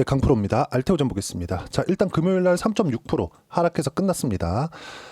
네, 강프로입니다. 알테오전 보겠습니다. 자, 일단 금요일날 3.6% 하락해서 끝났습니다.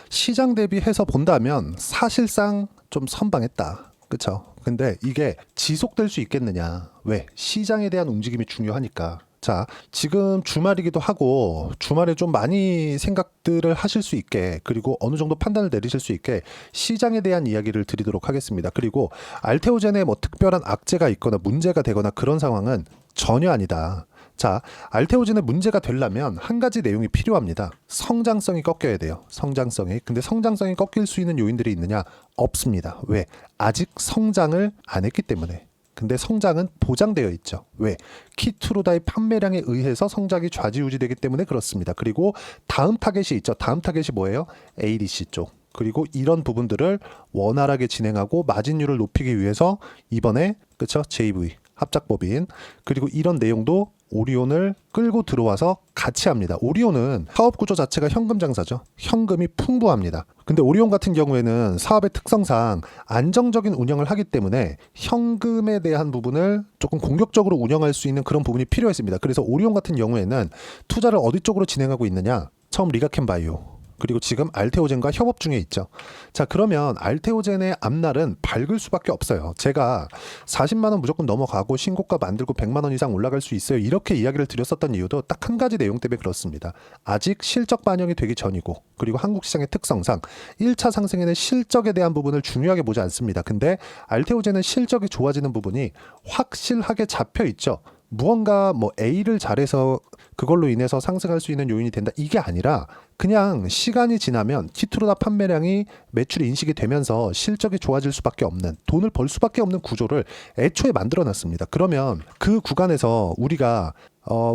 시장 대비해서 본다면 사실상 좀 선방했다. 그쵸? 근데 이게 지속될 수 있겠느냐? 왜? 시장에 대한 움직임이 중요하니까. 자, 지금 주말이기도 하고 주말에 좀 많이 생각들을 하실 수 있게, 그리고 어느 정도 판단을 내리실 수 있게 시장에 대한 이야기를 드리도록 하겠습니다. 그리고 알테오젠에 뭐 특별한 악재가 있거나 문제가 되거나 그런 상황은 전혀 아니다. 자, 알테오젠에 문제가 되려면 한 가지 내용이 필요합니다. 성장성이 꺾여야 돼요. 성장성이. 근데 성장성이 꺾일 수 있는 요인들이 있느냐? 없습니다. 왜? 아직 성장을 안 했기 때문에. 근데 성장은 보장되어 있죠. 왜? 키트루다의 판매량에 의해서 성장이 좌지우지되기 때문에 그렇습니다. 그리고 다음 타겟이 있죠. 다음 타겟이 뭐예요? ADC 쪽. 그리고 이런 부분들을 원활하게 진행하고 마진율을 높이기 위해서 이번에 그쵸? JV 합작법인, 그리고 이런 내용도 오리온을 끌고 들어와서 같이 합니다. 오리온은 사업 구조 자체가 현금 장사죠. 현금이 풍부합니다. 근데 오리온 같은 경우에는 사업의 특성상 안정적인 운영을 하기 때문에 현금에 대한 부분을 조금 공격적으로 운영할 수 있는 그런 부분이 필요했습니다. 그래서 오리온 같은 경우에는 투자를 어디 쪽으로 진행하고 있느냐? 처음 리가켄바이오, 그리고 지금 알테오젠과 협업 중에 있죠. 자, 그러면 알테오젠의 앞날은 밝을 수밖에 없어요. 제가 40만 원 무조건 넘어가고 신고가 만들고 100만 원 이상 올라갈 수 있어요, 이렇게 이야기를 드렸었던 이유도 딱 한 가지 내용 때문에 그렇습니다. 아직 실적 반영이 되기 전이고, 그리고 한국 시장의 특성상 1차 상승에는 실적에 대한 부분을 중요하게 보지 않습니다. 근데 알테오젠은 실적이 좋아지는 부분이 확실하게 잡혀 있죠. 무언가 뭐 A를 잘해서 그걸로 인해서 상승할 수 있는 요인이 된다, 이게 아니라 그냥 시간이 지나면 키트루다 판매량이 매출이 인식이 되면서 실적이 좋아질 수밖에 없는, 돈을 벌 수밖에 없는 구조를 애초에 만들어 놨습니다. 그러면 그 구간에서 우리가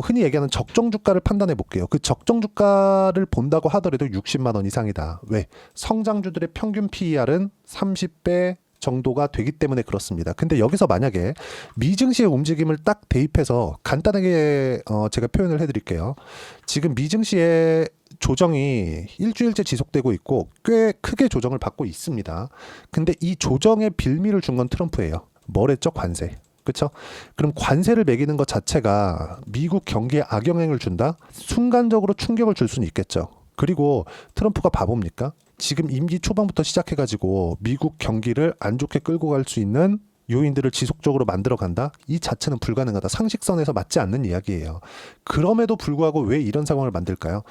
흔히 얘기하는 적정 주가를 판단해 볼게요. 그 적정 주가를 본다고 하더라도 60만 원 이상이다. 왜? 성장주들의 평균 PER은 30배 정도가 되기 때문에 그렇습니다. 근데 여기서 만약에 미증시의 움직임을 딱 대입해서 간단하게 제가 표현을 해드릴게요. 지금 미증시의 조정이 일주일째 지속되고 있고 꽤 크게 조정을 받고 있습니다. 근데 이 조정의 빌미를 준 건 트럼프예요. 뭐랬죠? 관세. 그렇죠? 그럼 관세를 매기는 것 자체가 미국 경기에 악영향을 준다? 순간적으로 충격을 줄 수는 있겠죠. 그리고 트럼프가 바보입니까? 지금 임기 초반부터 시작해가지고 미국 경기를 안 좋게 끌고 갈 수 있는 요인들을 지속적으로 만들어 간다? 이 자체는 불가능하다. 상식선에서 맞지 않는 이야기예요. 그럼에도 불구하고 왜 이런 상황을 만들까요?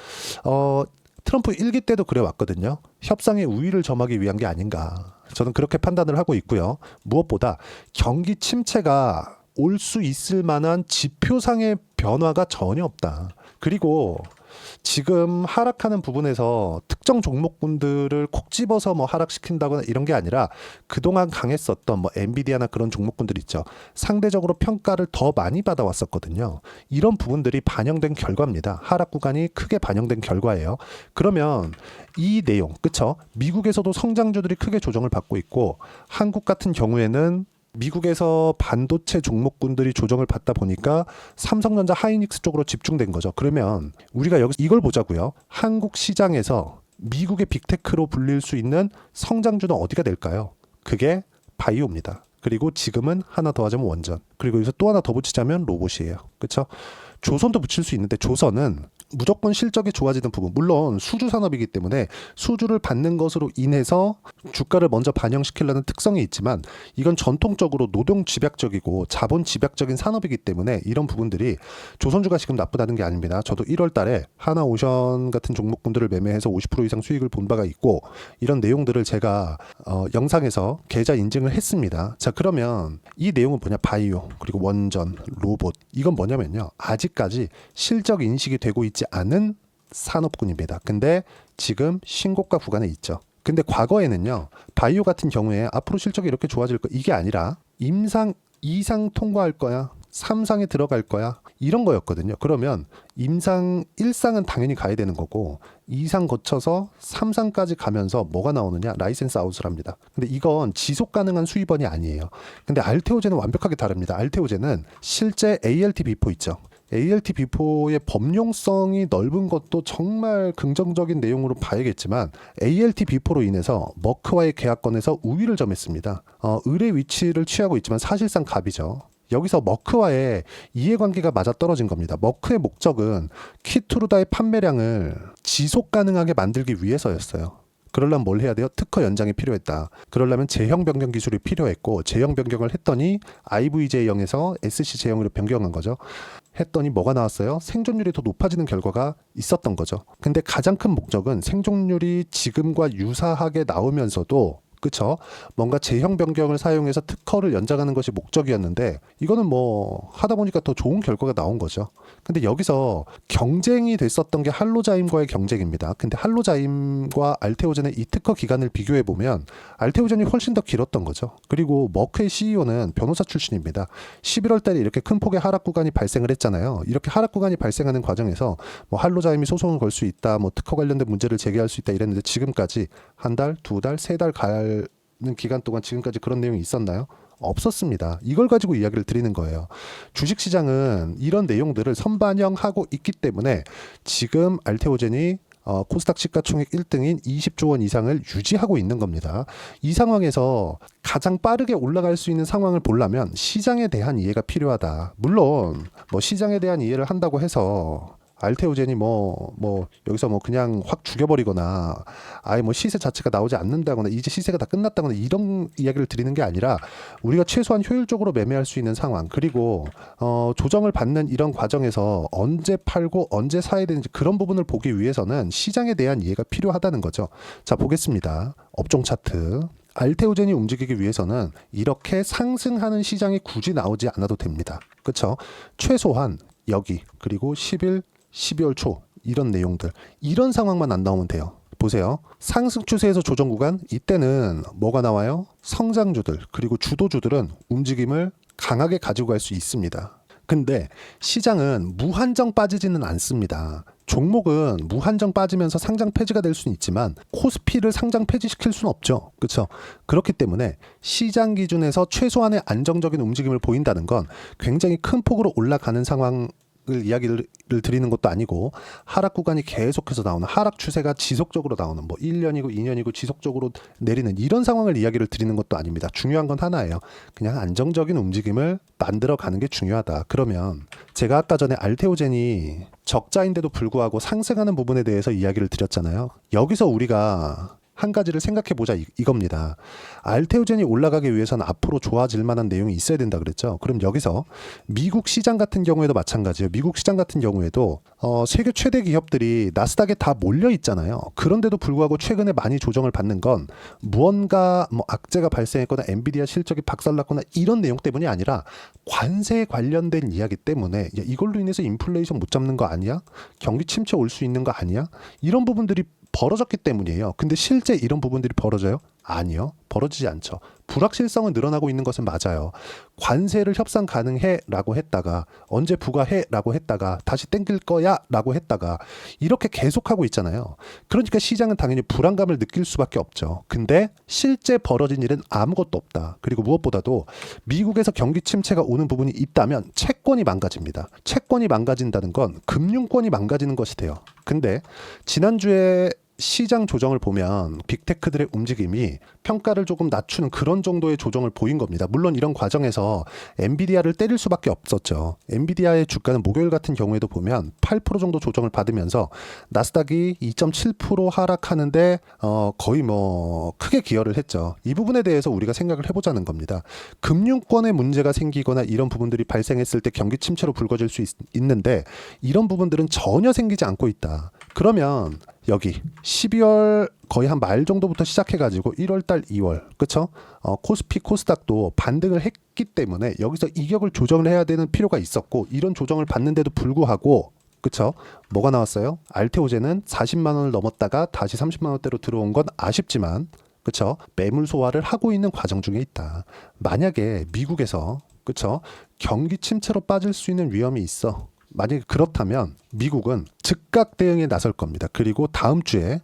트럼프 1기 때도 그래 왔거든요. 협상의 우위를 점하기 위한 게 아닌가. 저는 그렇게 판단을 하고 있고요. 무엇보다 경기 침체가 올 수 있을 만한 지표상의 변화가 전혀 없다. 그리고 지금 하락하는 부분에서 특정 종목군들을 콕 집어서 뭐 하락시킨다거나 이런 게 아니라 그동안 강했었던 뭐 엔비디아나 그런 종목군들 있죠. 상대적으로 평가를 더 많이 받아왔었거든요. 이런 부분들이 반영된 결과입니다. 하락 구간이 크게 반영된 결과예요. 그러면 이 내용, 그쵸? 미국에서도 성장주들이 크게 조정을 받고 있고 한국 같은 경우에는 미국에서 반도체 종목군들이 조정을 받다 보니까 삼성전자 하이닉스 쪽으로 집중된 거죠. 그러면 우리가 여기서 이걸 보자고요. 한국 시장에서 미국의 빅테크로 불릴 수 있는 성장주는 어디가 될까요? 그게 바이오입니다. 그리고 지금은 하나 더 하자면 원전. 그리고 여기서 또 하나 더 붙이자면 로봇이에요. 그렇죠? 조선도 붙일 수 있는데 조선은 무조건 실적이 좋아지는 부분, 물론 수주 산업이기 때문에 수주를 받는 것으로 인해서 주가를 먼저 반영시키려는 특성이 있지만 이건 전통적으로 노동 집약적이고 자본 집약적인 산업이기 때문에 이런 부분들이 조선주가 지금 나쁘다는 게 아닙니다. 저도 1월 달에 하나오션 같은 종목군들을 매매해서 50% 이상 수익을 본 바가 있고 이런 내용들을 제가 영상에서 계좌 인증을 했습니다. 자, 그러면 이 내용은 뭐냐? 바이오, 그리고 원전, 로봇, 이건 뭐냐면요, 아직까지 실적 인식이 되고 있지 않은 산업군입니다. 근데 지금 신고가 구간에 있죠. 근데 과거에는요, 바이오 같은 경우에 앞으로 실적이 이렇게 좋아질 거, 이게 아니라 임상 2상 통과할 거야, 3상에 들어갈 거야, 이런 거였거든요. 그러면 임상 1상은 당연히 가야 되는 거고 2상 거쳐서 3상까지 가면서 뭐가 나오느냐? 라이센스 아웃을 합니다. 근데 이건 지속 가능한 수입원이 아니에요. 근데 알테오젠은 완벽하게 다릅니다. 알테오젠은 실제 ALT 비포 있죠. ALT 비포의 범용성이 넓은 것도 정말 긍정적인 내용으로 봐야겠지만 ALT 비포로 인해서 머크와의 계약권에서 우위를 점했습니다. 을의 위치를 취하고 있지만 사실상 갑이죠. 여기서 머크와의 이해관계가 맞아떨어진 겁니다. 머크의 목적은 키투르다의 판매량을 지속 가능하게 만들기 위해서였어요. 그러려면 뭘 해야 돼요? 특허 연장이 필요했다. 그러려면 제형 변경 기술이 필요했고, 제형 변경을 했더니 IVJ0에서 SC 제형으로 변경한 거죠. 했더니 뭐가 나왔어요? 생존율이 더 높아지는 결과가 있었던 거죠. 근데 가장 큰 목적은 생존율이 지금과 유사하게 나오면서도, 그쵸? 뭔가 제형 변경을 사용해서 특허를 연장하는 것이 목적이었는데, 이거는 뭐 하다 보니까 더 좋은 결과가 나온 거죠. 근데 여기서 경쟁이 됐었던 게 할로자임과의 경쟁입니다. 근데 할로자임과 알테오젠의 이 특허 기간을 비교해 보면 알테오젠이 훨씬 더 길었던 거죠. 그리고 머크의 CEO는 변호사 출신입니다. 11월 달에 이렇게 큰 폭의 하락 구간이 발생을 했잖아요. 이렇게 하락 구간이 발생하는 과정에서 뭐 할로자임이 소송을 걸 수 있다, 뭐 특허 관련된 문제를 제기할 수 있다 이랬는데, 지금까지 한 달, 두 달, 세 달 가는 기간 동안 지금까지 그런 내용이 있었나요? 없었습니다. 이걸 가지고 이야기를 드리는 거예요. 주식시장은 이런 내용들을 선반영하고 있기 때문에 지금 알테오젠이 코스닥 시가총액 1등인 20조 원 이상을 유지하고 있는 겁니다. 이 상황에서 가장 빠르게 올라갈 수 있는 상황을 보려면 시장에 대한 이해가 필요하다. 물론 뭐 시장에 대한 이해를 한다고 해서 알테오젠이 여기서 그냥 확 죽여버리거나 아예 뭐 시세 자체가 나오지 않는다거나 이제 시세가 다 끝났다거나 이런 이야기를 드리는 게 아니라, 우리가 최소한 효율적으로 매매할 수 있는 상황, 그리고 조정을 받는 이런 과정에서 언제 팔고 언제 사야 되는지 그런 부분을 보기 위해서는 시장에 대한 이해가 필요하다는 거죠. 자, 보겠습니다. 업종 차트. 알테오젠이 움직이기 위해서는 이렇게 상승하는 시장이 굳이 나오지 않아도 됩니다. 그렇죠? 최소한 여기, 그리고 10일 12월 초 이런 내용들, 이런 상황만 안 나오면 돼요. 보세요. 상승 추세에서 조정 구간, 이때는 뭐가 나와요? 성장주들, 그리고 주도주들은 움직임을 강하게 가지고 갈 수 있습니다. 근데 시장은 무한정 빠지지는 않습니다. 종목은 무한정 빠지면서 상장 폐지가 될 수는 있지만 코스피를 상장 폐지시킬 수는 없죠. 그렇죠? 그렇기 때문에 시장 기준에서 최소한의 안정적인 움직임을 보인다는 건 굉장히 큰 폭으로 올라가는 상황 이야기를 드리는 것도 아니고, 하락 구간이 계속해서 나오는, 하락 추세가 지속적으로 나오는, 뭐 1년이고 2년이고 지속적으로 내리는 이런 상황을 이야기를 드리는 것도 아닙니다. 중요한 건 하나예요. 그냥 안정적인 움직임을 만들어 가는 게 중요하다. 그러면 제가 아까 전에 알테오젠이 적자인데도 불구하고 상승하는 부분에 대해서 이야기를 드렸잖아요. 여기서 우리가 한 가지를 생각해 보자, 이겁니다. 알테오젠이 올라가기 위해서는 앞으로 좋아질 만한 내용이 있어야 된다 그랬죠. 그럼 여기서 미국 시장 같은 경우에도 마찬가지예요. 미국 시장 같은 경우에도 세계 최대 기업들이 나스닥에 다 몰려 있잖아요. 그런데도 불구하고 최근에 많이 조정을 받는 건 무언가 악재가 발생했거나 엔비디아 실적이 박살났거나 이런 내용 때문이 아니라 관세 관련된 이야기 때문에, 야, 이걸로 인해서 인플레이션 못 잡는 거 아니야? 경기 침체 올 수 있는 거 아니야? 이런 부분들이 벌어졌기 때문이에요. 근데 실제 이런 부분들이 벌어져요? 아니요. 벌어지지 않죠. 불확실성은 늘어나고 있는 것은 맞아요. 관세를 협상 가능해 라고 했다가 언제 부과해 라고 했다가 다시 땡길 거야 라고 했다가 이렇게 계속하고 있잖아요. 그러니까 시장은 당연히 불안감을 느낄 수밖에 없죠. 근데 실제 벌어진 일은 아무것도 없다. 그리고 무엇보다도 미국에서 경기 침체가 오는 부분이 있다면 채권이 망가집니다. 채권이 망가진다는 건 금융권이 망가지는 것이 돼요. 근데 지난주에 시장 조정을 보면 빅테크들의 움직임이 평가를 조금 낮추는 그런 정도의 조정을 보인 겁니다. 물론 이런 과정에서 엔비디아를 때릴 수밖에 없었죠. 엔비디아의 주가는 목요일 같은 경우에도 보면 8% 정도 조정을 받으면서 나스닥이 2.7% 하락하는데 거의 크게 기여를 했죠. 이 부분에 대해서 우리가 생각을 해보자는 겁니다. 금융권에 문제가 생기거나 이런 부분들이 발생했을 때 경기 침체로 불거질 수 있는데 이런 부분들은 전혀 생기지 않고 있다. 그러면 여기 12월 거의 한 말 정도부터 시작해가지고 1월달, 2월, 그쵸? 코스피, 코스닥도 반등을 했기 때문에 여기서 이격을 조정을 해야 되는 필요가 있었고, 이런 조정을 받는데도 불구하고, 그쵸? 뭐가 나왔어요? 알테오젠은 40만 원을 넘었다가 다시 30만 원대로 들어온 건 아쉽지만, 그쵸? 매물 소화를 하고 있는 과정 중에 있다. 만약에 미국에서, 그쵸? 경기 침체로 빠질 수 있는 위험이 있어. 만약에 그렇다면 미국은 즉각 대응에 나설 겁니다. 그리고 다음 주에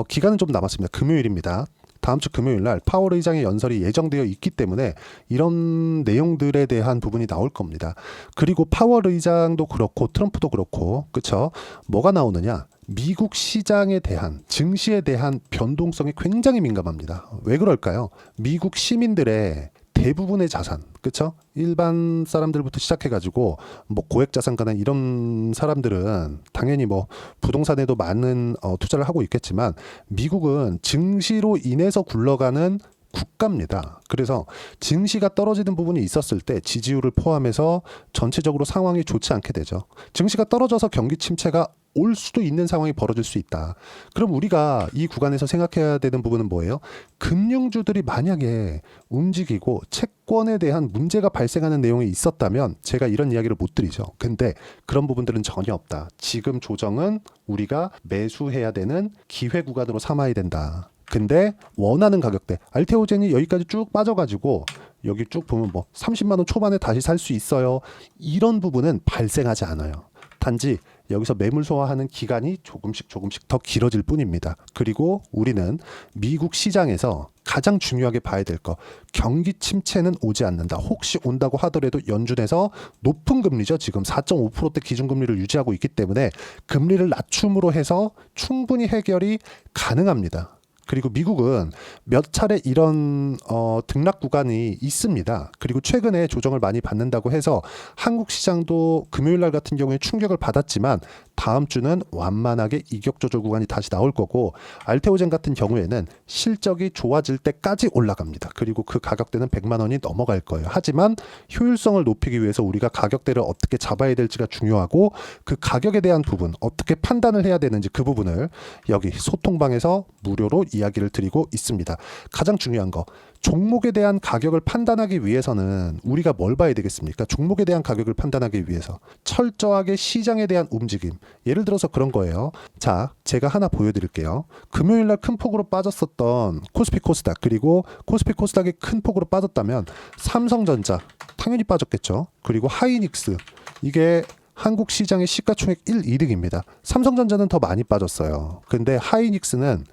기간은 좀 남았습니다. 금요일입니다. 다음 주 금요일 날 파월 의장의 연설이 예정되어 있기 때문에 이런 내용들에 대한 부분이 나올 겁니다. 그리고 파월 의장도 그렇고 트럼프도 그렇고, 그쵸? 뭐가 나오느냐? 미국 시장에 대한, 증시에 대한 변동성이 굉장히 민감합니다. 왜 그럴까요? 미국 시민들의 대부분의 자산, 그렇죠? 일반 사람들부터 시작해가지고 뭐 고액자산가나 이런 사람들은 당연히 뭐 부동산에도 많은 투자를 하고 있겠지만 미국은 증시로 인해서 굴러가는 국가입니다. 그래서 증시가 떨어지는 부분이 있었을 때 지지율을 포함해서 전체적으로 상황이 좋지 않게 되죠. 증시가 떨어져서 경기 침체가 올 수도 있는 상황이 벌어질 수 있다. 그럼 우리가 이 구간에서 생각해야 되는 부분은 뭐예요? 금융주들이 만약에 움직이고 채권에 대한 문제가 발생하는 내용이 있었다면 제가 이런 이야기를 못 드리죠. 근데 그런 부분들은 전혀 없다. 지금 조정은 우리가 매수해야 되는 기회 구간으로 삼아야 된다. 근데 원하는 가격대 알테오젠이 여기까지 쭉 빠져가지고 여기 쭉 보면 뭐 30만 원 초반에 다시 살 수 있어요. 이런 부분은 발생하지 않아요. 단지 여기서 매물 소화하는 기간이 조금씩 더 길어질 뿐입니다. 그리고 우리는 미국 시장에서 가장 중요하게 봐야 될 거, 경기 침체는 오지 않는다. 혹시 온다고 하더라도 연준에서 높은 금리죠. 지금 4.5%대 기준금리를 유지하고 있기 때문에 금리를 낮춤으로 해서 충분히 해결이 가능합니다. 그리고 미국은 몇 차례 이런 등락 구간이 있습니다. 그리고 최근에 조정을 많이 받는다고 해서 한국 시장도 금요일 날 같은 경우에 충격을 받았지만 다음 주는 완만하게 이격 조절 구간이 다시 나올 거고 알테오젠 같은 경우에는 실적이 좋아질 때까지 올라갑니다. 그리고 그 가격대는 100만 원이 넘어갈 거예요. 하지만 효율성을 높이기 위해서 우리가 가격대를 어떻게 잡아야 될지가 중요하고 그 가격에 대한 부분 어떻게 판단을 해야 되는지 그 부분을 여기 소통방에서 무료로 이야기를 드리고 있습니다. 가장 중요한 거 종목에 대한 가격을 판단하기 위해서는 우리가 뭘 봐야 되겠습니까? 종목에 대한 가격을 판단하기 위해서 철저하게 시장에 대한 움직임. 예를 들어서 그런 거예요. 자, 제가 하나 보여드릴게요. 금요일 날 큰 폭으로 빠졌었던 코스피 코스닥 그리고 코스피 코스닥이 큰 폭으로 빠졌다면 삼성전자 당연히 빠졌겠죠. 그리고 하이닉스 이게 한국 시장의 시가총액 1, 2등입니다. 삼성전자는 더 많이 빠졌어요. 근데 하이닉스는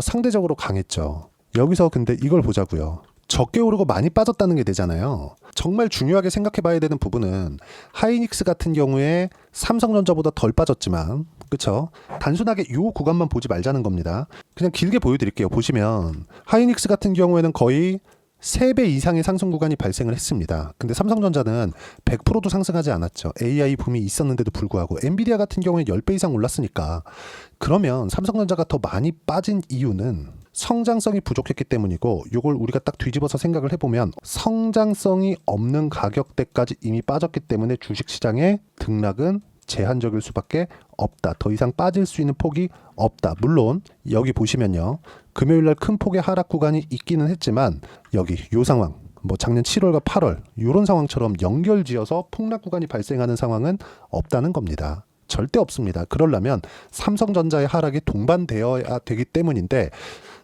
상대적으로 강했죠. 여기서 근데 이걸 보자고요. 적게 오르고 많이 빠졌다는 게 되잖아요. 정말 중요하게 생각해 봐야 되는 부분은 하이닉스 같은 경우에 삼성전자보다 덜 빠졌지만 그쵸? 단순하게 이 구간만 보지 말자는 겁니다. 그냥 길게 보여드릴게요. 보시면 하이닉스 같은 경우에는 거의 3배 이상의 상승 구간이 발생을 했습니다. 근데 삼성전자는 100%도 상승하지 않았죠. AI 붐이 있었는데도 불구하고 엔비디아 같은 경우에 10배 이상 올랐으니까 그러면 삼성전자가 더 많이 빠진 이유는 성장성이 부족했기 때문이고 이걸 우리가 딱 뒤집어서 생각을 해보면 성장성이 없는 가격대까지 이미 빠졌기 때문에 주식시장의 등락은 제한적일 수밖에 없다. 더 이상 빠질 수 있는 폭이 없다. 물론 여기 보시면요. 금요일날 큰 폭의 하락 구간이 있기는 했지만 여기 요 상황 뭐 작년 7월과 8월 이런 상황처럼 연결지어서 폭락 구간이 발생하는 상황은 없다는 겁니다. 절대 없습니다. 그러려면 삼성전자의 하락이 동반되어야 되기 때문인데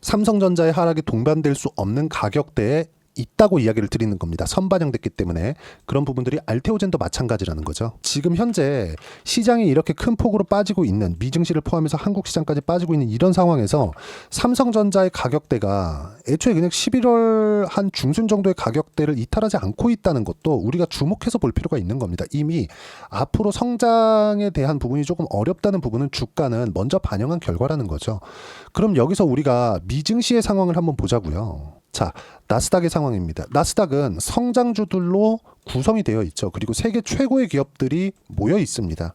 삼성전자의 하락이 동반될 수 없는 가격대에 있다고 이야기를 드리는 겁니다. 선반영됐기 때문에 그런 부분들이 알테오젠도 마찬가지라는 거죠. 지금 현재 시장이 이렇게 큰 폭으로 빠지고 있는 미증시를 포함해서 한국 시장까지 빠지고 있는 이런 상황에서 삼성전자의 가격대가 애초에 그냥 11월 한 중순 정도의 가격대를 이탈하지 않고 있다는 것도 우리가 주목해서 볼 필요가 있는 겁니다. 이미 앞으로 성장에 대한 부분이 조금 어렵다는 부분은 주가는 먼저 반영한 결과라는 거죠. 그럼 여기서 우리가 미증시의 상황을 한번 보자고요. 자, 나스닥의 상황입니다. 나스닥은 성장주들로 구성이 되어 있죠. 그리고 세계 최고의 기업들이 모여 있습니다.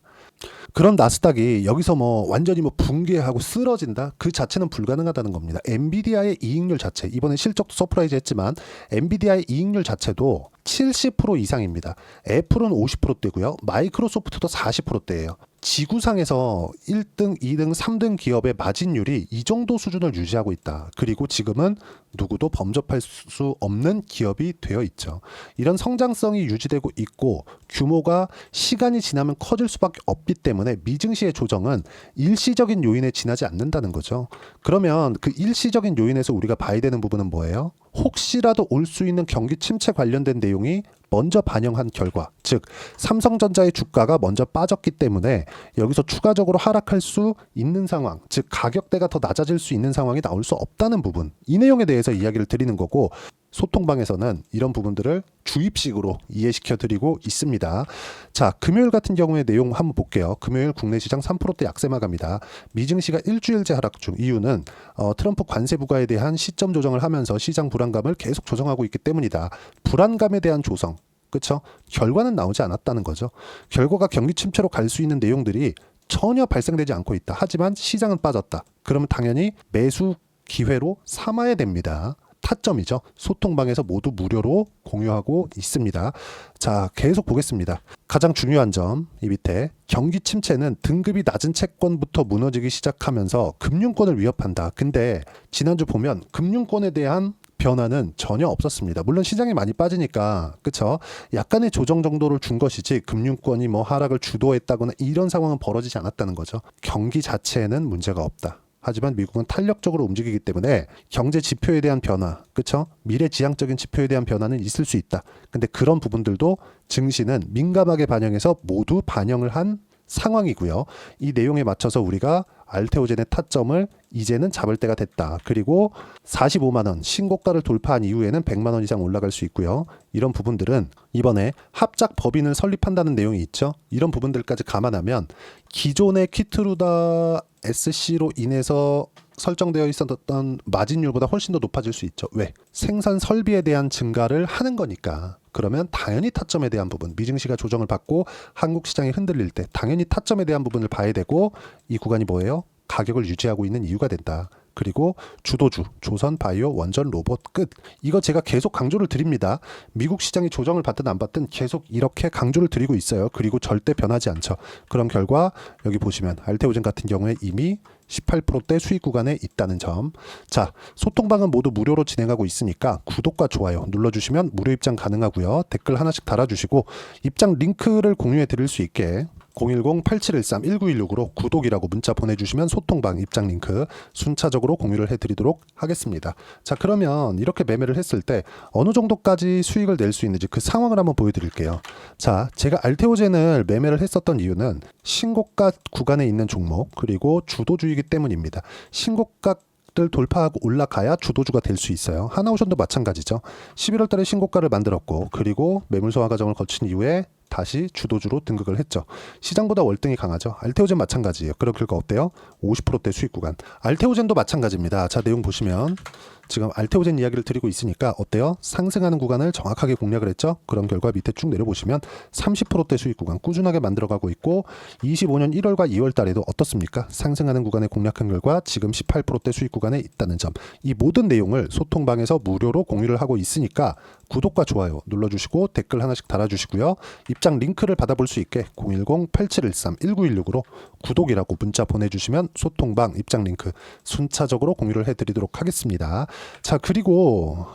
그런 나스닥이 여기서 뭐 완전히 뭐 붕괴하고 쓰러진다? 그 자체는 불가능하다는 겁니다. 엔비디아의 이익률 자체, 이번에 실적도 서프라이즈 했지만 엔비디아의 이익률 자체도 70% 이상입니다. 애플은 50%대고요. 마이크로소프트도 40%대예요. 지구상에서 1등, 2등, 3등 기업의 마진율이 이 정도 수준을 유지하고 있다. 그리고 지금은 누구도 범접할 수 없는 기업이 되어 있죠. 이런 성장성이 유지되고 있고 규모가 시간이 지나면 커질 수밖에 없기 때문에 미증시의 조정은 일시적인 요인에 지나지 않는다는 거죠. 그러면 그 일시적인 요인에서 우리가 봐야 되는 부분은 뭐예요? 혹시라도 올 수 있는 경기 침체 관련된 내용이 먼저 반영한 결과, 즉 삼성전자의 주가가 먼저 빠졌기 때문에 여기서 추가적으로 하락할 수 있는 상황, 즉 가격대가 더 낮아질 수 있는 상황이 나올 수 없다는 부분, 이 내용에 대해서 이야기를 드리는 거고, 소통방에서는 이런 부분들을 주입식으로 이해시켜 드리고 있습니다. 자, 금요일 같은 경우에 내용 한번 볼게요. 금요일 국내 시장 3%대 약세 마감이다. 미증시가 일주일째 하락 중. 이유는 트럼프 관세 부과에 대한 시점 조정을 하면서 시장 불안감을 계속 조정하고 있기 때문이다. 불안감에 대한 조성, 그렇죠? 결과는 나오지 않았다는 거죠. 결과가 경기 침체로 갈 수 있는 내용들이 전혀 발생되지 않고 있다. 하지만 시장은 빠졌다. 그러면 당연히 매수 기회로 삼아야 됩니다. 타점이죠. 소통방에서 모두 무료로 공유하고 있습니다. 자, 계속 보겠습니다. 가장 중요한 점, 이 밑에 경기 침체는 등급이 낮은 채권부터 무너지기 시작하면서 금융권을 위협한다. 근데 지난주 보면 금융권에 대한 변화는 전혀 없었습니다. 물론 시장이 많이 빠지니까, 그쵸? 약간의 조정 정도를 준 것이지 금융권이 뭐 하락을 주도했다거나 이런 상황은 벌어지지 않았다는 거죠. 경기 자체에는 문제가 없다. 하지만 미국은 탄력적으로 움직이기 때문에 경제 지표에 대한 변화, 그쵸? 미래지향적인 지표에 대한 변화는 있을 수 있다. 근데 그런 부분들도 증시는 민감하게 반영해서 모두 반영을 한 상황이고요. 이 내용에 맞춰서 우리가 알테오젠의 타점을 이제는 잡을 때가 됐다. 그리고 45만 원 신고가를 돌파한 이후에는 100만 원 이상 올라갈 수 있고요. 이런 부분들은 이번에 합작 법인을 설립한다는 내용이 있죠. 이런 부분들까지 감안하면 기존의 키트루다 SC로 인해서 설정되어 있었던 마진율보다 훨씬 더 높아질 수 있죠. 왜? 생산 설비에 대한 증가를 하는 거니까. 그러면 당연히 타점에 대한 부분, 미증시가 조정을 받고 한국 시장이 흔들릴 때 당연히 타점에 대한 부분을 봐야 되고, 이 구간이 뭐예요? 가격을 유지하고 있는 이유가 된다. 그리고 주도주, 조선, 바이오, 원전, 로봇 끝. 이거 제가 계속 강조를 드립니다. 미국 시장이 조정을 받든 안 받든 계속 이렇게 강조를 드리고 있어요. 그리고 절대 변하지 않죠. 그런 결과 여기 보시면 알테오젠 같은 경우에 이미 18%대 수익 구간에 있다는 점. 자, 소통방은 모두 무료로 진행하고 있으니까 구독과 좋아요 눌러주시면 무료 입장 가능하고요. 댓글 하나씩 달아주시고 입장 링크를 공유해 드릴 수 있게 010-8713-1916으로 구독이라고 문자 보내주시면 소통방 입장 링크 순차적으로 공유를 해드리도록 하겠습니다. 자, 그러면 이렇게 매매를 했을 때 어느 정도까지 수익을 낼 수 있는지 그 상황을 한번 보여드릴게요. 자, 제가 알테오젠을 매매를 했었던 이유는 신고가 구간에 있는 종목 그리고 주도주이기 때문입니다. 신고가 를 돌파하고 올라가야 주도주가 될 수 있어요. 하나오션도 마찬가지죠. 11월 달에 신고가를 만들었고 그리고 매물 소화 과정을 거친 이후에 다시 주도주로 등극을 했죠. 시장보다 월등히 강하죠. 알테오젠 마찬가지예요. 그런 결과 어때요? 50%대 수익 구간. 알테오젠도 마찬가지입니다. 자, 내용 보시면 지금 알테오젠 이야기를 드리고 있으니까 어때요? 상승하는 구간을 정확하게 공략을 했죠. 그런 결과 밑에 쭉 내려보시면 30%대 수익 구간 꾸준하게 만들어가고 있고 25년 1월과 2월 달에도 어떻습니까? 상승하는 구간에 공략한 결과 지금 18%대 수익 구간에 있다는 점. 이 모든 내용을 소통방에서 무료로 공유를 하고 있으니까 구독과 좋아요 눌러주시고 댓글 하나씩 달아주시고요. 입장 링크를 받아볼 수 있게 010-8713-1916으로 구독이라고 문자 보내주시면 소통방 입장 링크 순차적으로 공유를 해드리도록 하겠습니다. 자, 그리고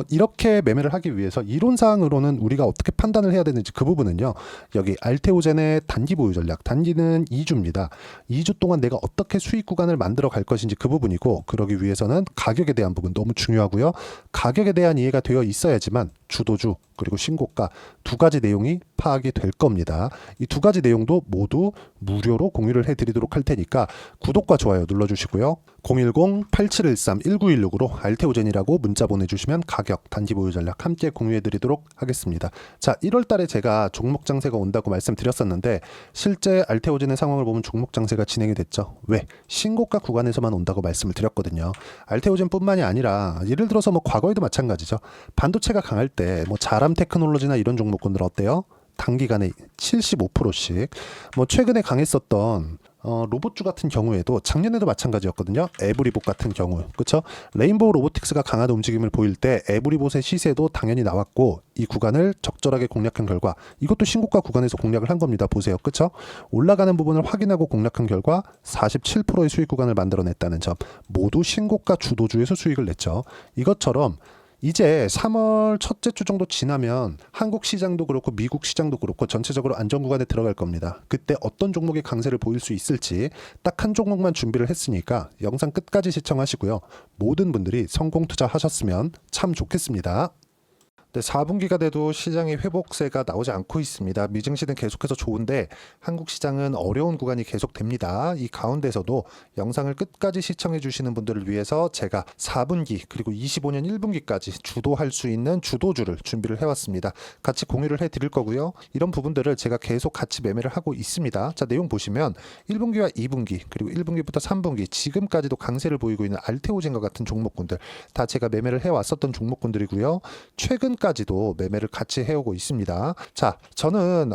이렇게 매매를 하기 위해서 이론상으로는 우리가 어떻게 판단을 해야 되는지 그 부분은요. 여기 알테오젠의 단기 보유 전략, 단기는 2주입니다. 2주 동안 내가 어떻게 수익 구간을 만들어 갈 것인지 그 부분이고, 그러기 위해서는 가격에 대한 부분 너무 중요하고요. 가격에 대한 이해가 되어 있어야지만 주도주 그리고 신고가 두 가지 내용이 파악이 될 겁니다. 이 두 가지 내용도 모두 무료로 공유를 해드리도록 할 테니까 구독과 좋아요 눌러주시고요. 010-8713-1916으로 알테오젠이라고 문자 보내주시면 가격, 단기 보유 전략 함께 공유해드리도록 하겠습니다. 자, 1월 달에 제가 종목 장세가 온다고 말씀드렸었는데 실제 알테오젠의 상황을 보면 종목 장세가 진행이 됐죠. 왜? 신고가 구간에서만 온다고 말씀을 드렸거든요. 알테오젠뿐만이 아니라 예를 들어서 뭐 과거에도 마찬가지죠. 반도체가 강할 때 뭐 자람 테크놀로지나 이런 종목군들 어때요? 단기간에 75%씩. 뭐 최근에 강했었던 로봇주 같은 경우에도 작년에도 마찬가지였거든요. 에브리봇 같은 경우, 그렇죠? 레인보우 로보틱스가 강한 움직임을 보일 때 에브리봇의 시세도 당연히 나왔고 이 구간을 적절하게 공략한 결과 이것도 신고가 구간에서 공략을 한 겁니다. 보세요, 그렇죠? 올라가는 부분을 확인하고 공략한 결과 47%의 수익 구간을 만들어냈다는 점, 모두 신고가 주도주에서 수익을 냈죠. 이것처럼 이제 3월 첫째 주 정도 지나면 한국 시장도 그렇고 미국 시장도 그렇고 전체적으로 안정 구간에 들어갈 겁니다. 그때 어떤 종목의 강세를 보일 수 있을지 딱 한 종목만 준비를 했으니까 영상 끝까지 시청하시고요. 모든 분들이 성공 투자하셨으면 참 좋겠습니다. 네, 4분기가 돼도 시장의 회복세가 나오지 않고 있습니다. 미증시는 계속해서 좋은데 한국 시장은 어려운 구간이 계속됩니다. 이 가운데서도 영상을 끝까지 시청해 주시는 분들을 위해서 제가 4분기 그리고 25년 1분기까지 주도할 수 있는 주도주를 준비를 해왔습니다. 같이 공유를 해드릴 거고요. 이런 부분들을 제가 계속 같이 매매를 하고 있습니다. 자, 내용 보시면 1분기와 2분기 그리고 1분기부터 3분기 지금까지도 강세를 보이고 있는 알테오젠과 같은 종목군들 다 제가 매매를 해왔었던 종목군들이고요. 최근까지도 매매를 같이 해오고 있습니다. 자, 저는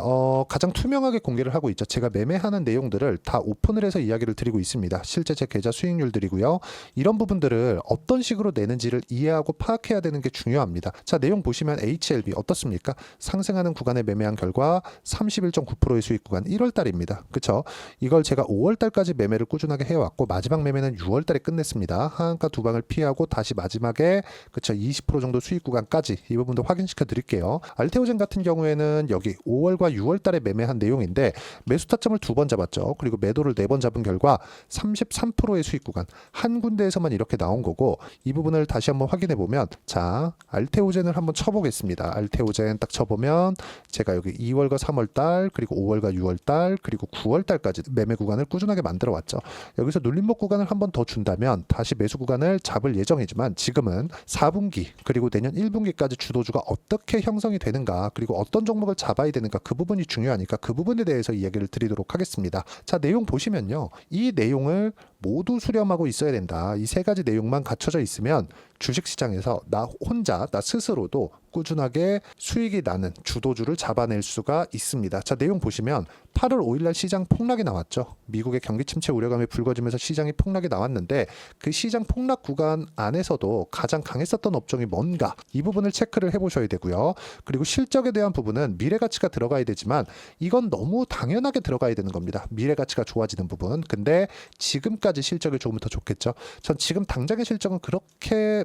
가장 투명하게 공개를 하고 있죠. 제가 매매하는 내용들을 다 오픈을 해서 이야기를 드리고 있습니다. 실제 제 계좌 수익률들이고요. 이런 부분들을 어떤 식으로 내는지를 이해하고 파악해야 되는 게 중요합니다. 자, 내용 보시면 HLB 어떻습니까? 상승하는 구간에 매매한 결과 31.9%의 수익 구간 1월 달입니다. 그쵸? 이걸 제가 5월 달까지 매매를 꾸준하게 해왔고 마지막 매매는 6월 달에 끝냈습니다. 하한가 두 방을 피하고 다시 마지막에 그쵸? 20% 정도 수익 구간까지 이 부분도 확인시켜 드릴게요. 알테오젠 같은 경우에는 여기 5월과 6월 달에 매매한 내용인데 매수 타점을 2번 잡았죠. 그리고 매도를 4번 잡은 결과 33%의 수익 구간 한 군데에서만 이렇게 나온 거고 이 부분을 다시 한번 확인해 보면 자, 알테오젠을 한번 쳐보겠습니다. 알테오젠 딱 쳐보면 제가 여기 2월과 3월 달 그리고 5월과 6월 달 그리고 9월 달까지 매매 구간을 꾸준하게 만들어 왔죠. 여기서 눌림목 구간을 한번 더 준다면 다시 매수 구간을 잡을 예정이지만 지금은 4분기 그리고 내년 1분기까지 주도주가 어떻게 형성이 되는가 그리고 어떤 종목을 잡아야 되는가 그 부분이 중요하니까 그 부분에 대해서 이야기를 드리도록 하겠습니다. 자, 내용 보시면요. 이 내용을 모두 수렴하고 있어야 된다. 이 세 가지 내용만 갖춰져 있으면 주식시장에서 나 혼자 나 스스로도 꾸준하게 수익이 나는 주도주를 잡아낼 수가 있습니다. 자, 내용 보시면 8월 5일날 시장 폭락이 나왔죠. 미국의 경기 침체 우려감이 불거지면서 시장이 폭락이 나왔는데 그 시장 폭락 구간 안에서도 가장 강했었던 업종이 뭔가 이 부분을 체크를 해보셔야 되고요. 그리고 실적에 대한 부분은 미래가치가 들어가야 되지만 이건 너무 당연하게 들어가야 되는 겁니다. 미래가치가 좋아지는 부분. 근데 지금까지 실적이 조금 더 좋겠죠. 전 지금 당장의 실적은 그렇게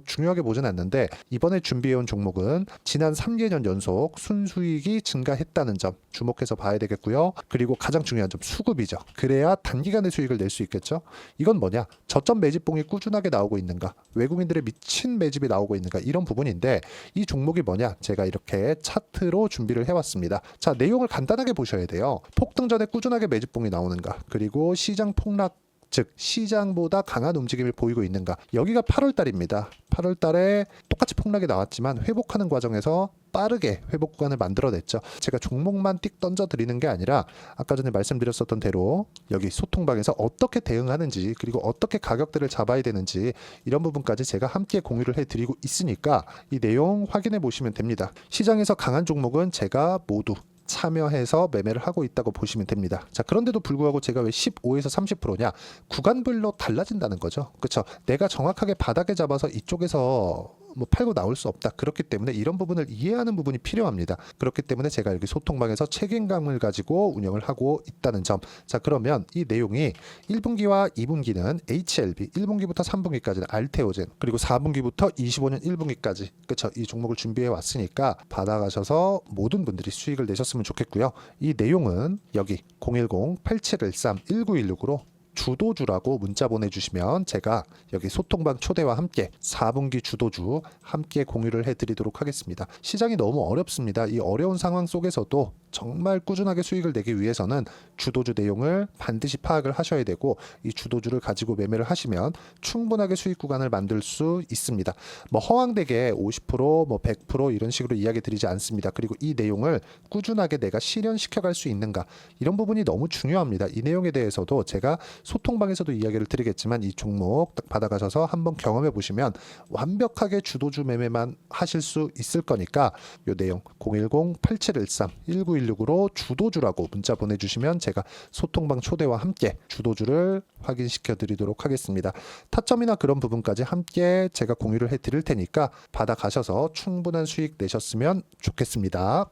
중요하게 보진 않는데 이번에 준비해온 종목은 지난 3개년 연속 순수익이 증가했다는 점 주목해서 봐야 되겠고요. 그리고 가장 중요한 점 수급이죠. 그래야 단기간에 수익을 낼 수 있겠죠. 이건 뭐냐? 저점 매집봉이 꾸준하게 나오고 있는가? 외국인들의 미친 매집이 나오고 있는가? 이런 부분인데 이 종목이 뭐냐? 제가 이렇게 차트로 준비를 해왔습니다. 자, 내용을 간단하게 보셔야 돼요. 폭등 전에 꾸준하게 매집봉이 나오는가? 그리고 시장 폭락 즉 시장보다 강한 움직임을 보이고 있는가. 여기가 8월 달입니다. 8월 달에 똑같이 폭락이 나왔지만 회복하는 과정에서 빠르게 회복 구간을 만들어냈죠. 제가 종목만 띡 던져 드리는 게 아니라 아까 전에 말씀드렸었던 대로 여기 소통방에서 어떻게 대응하는지 그리고 어떻게 가격들을 잡아야 되는지 이런 부분까지 제가 함께 공유를 해드리고 있으니까 이 내용 확인해 보시면 됩니다. 시장에서 강한 종목은 제가 모두 참여해서 매매를 하고 있다고 보시면 됩니다. 자, 그런데도 불구하고 제가 왜 15에서 30%냐? 구간별로 달라진다는 거죠. 그렇죠? 내가 정확하게 바닥에 잡아서 이쪽에서 팔고 나올 수 없다. 그렇기 때문에 이런 부분을 이해하는 부분이 필요합니다. 그렇기 때문에 제가 여기 소통방에서 책임감을 가지고 운영을 하고 있다는 점. 자, 그러면 이 내용이 1분기와 2분기는 HLB, 1분기부터 3분기까지는 알테오젠, 그리고 4분기부터 25년 1분기까지 그렇죠? 이 종목을 준비해 왔으니까 받아가셔서 모든 분들이 수익을 내셨으면 좋겠고요. 이 내용은 여기 010-8713-1916으로 주도주라고 문자 보내주시면 제가 여기 소통방 초대와 함께 4분기 주도주 함께 공유를 해드리도록 하겠습니다. 시장이 너무 어렵습니다. 이 어려운 상황 속에서도 정말 꾸준하게 수익을 내기 위해서는 주도주 내용을 반드시 파악을 하셔야 되고 이 주도주를 가지고 매매를 하시면 충분하게 수익 구간을 만들 수 있습니다. 허황되게 50%, 100% 이런 식으로 이야기 드리지 않습니다. 그리고 이 내용을 꾸준하게 내가 실현시켜갈 수 있는가 이런 부분이 너무 중요합니다. 이 내용에 대해서도 제가 소통방에서도 이야기를 드리겠지만 이 종목 딱 받아가셔서 한번 경험해 보시면 완벽하게 주도주 매매만 하실 수 있을 거니까 이 내용 010-8713-1916으로 주도주라고 문자 보내주시면 제가 소통방 초대와 함께 주도주를 확인시켜 드리도록 하겠습니다. 타점이나 그런 부분까지 함께 제가 공유를 해 드릴 테니까 받아가셔서 충분한 수익 내셨으면 좋겠습니다.